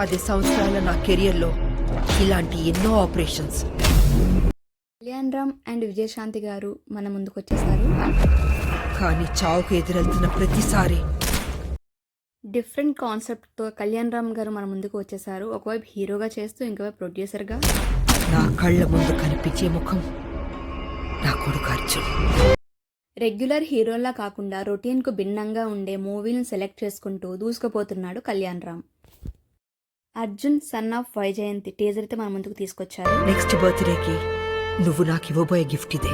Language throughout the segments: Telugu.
10 సంవత్సరాల నా కెరియర్లో ఇలాంటి ఎన్నో ఆపరేషన్స్. కళ్యాణ్ రామ్ అండ్ విజయశాంతి గారు మన ముందుకు వచ్చేసారు. కానీ చావుకు ఎదురెళ్తున్న ప్రతిసారి డిఫరెంట్ కాన్సెప్ట్తో కళ్యాణ్ రామ్ గారు మన ముందుకు వచ్చేసారు. ఒకవైపు హీరోగా చేస్తూ ఇంకోవైపు ప్రొడ్యూసర్గా. నా కళ్ళ ముందు కనిపించే ముఖం నా కొడుకు అర్జున్. రెగ్యులర్ హీరోలా కాకుండా రొటీన్కు భిన్నంగా ఉండే మూవీలను సెలెక్ట్ చేసుకుంటూ దూసుకుపోతున్నాడు Kalyan Ram. Arjun son of Vyjayanthi teaser అయితే మన ముందుకు తీసుకొచ్చారు. నెక్స్ట్ బర్త్డేకి నువ్వు నాకు ఇవ్వబోయే గిఫ్ట్ ఇదే.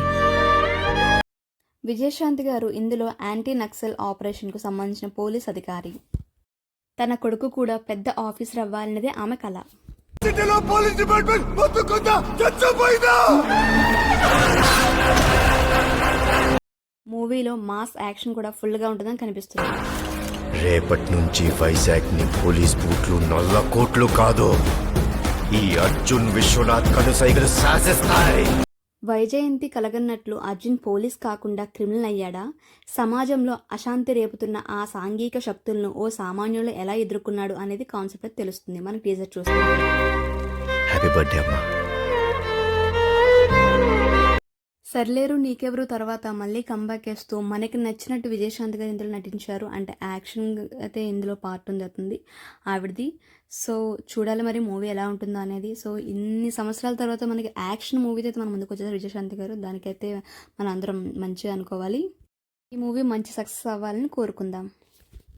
విజయశాంతి గారు ఇందులో యాంటీ నక్సల్ ఆపరేషన్కు సంబంధించిన పోలీస్ అధికారి. తన కొడుకు కూడా పెద్ద ఆఫీసర్ అవ్వాలనేదే ఆమె కళ. మూవీలో మాస్ యాక్షన్ కూడా ఫుల్గా ఉంటుందని కనిపిస్తుంది. రేపటి నుంచి వైజాగ్ ని పోలీస్ బూట్లు నల్ల కోట్లు కాదు, ఈ అర్జున్ విశ్వనాథ్ కనుసైగలు శాసిస్తాయి. వైజయంతి కలగన్నట్లు అర్జున్ పోలీస్ కాకుండా క్రిమినల్ అయ్యాడా? సమాజంలో అశాంతి రేపుతున్న ఆ సాంఘిక శక్తులను ఓ సామాన్యులు ఎలా ఎదుర్కొన్నాడు అనేది కాన్సెప్ట్ తెలుస్తుంది. మనకి టీజర్ చూస్తాం. హ్యాపీ బర్త్డే అమ్మా. సర్లేరు నీకెవరు తర్వాత మళ్ళీ కంబ్యాక్ చేస్తూ మనకి నచ్చినట్టు విజయశాంతి గారు ఇందులో నటించారు. అంటే యాక్షన్ అయితే ఇందులో పార్ట్ ఉంది ఆవిడది. సో చూడాలి మరి మూవీ ఎలా ఉంటుందో అనేది. సో ఇన్ని సంవత్సరాల తర్వాత మనకి యాక్షన్ మూవీ అయితే మన ముందుకు వచ్చేసారు విజయశాంతి గారు. దానికైతే మన అందరం మంచిగా అనుకోవాలి. ఈ మూవీ మంచి సక్సెస్ అవ్వాలని కోరుకుందాం.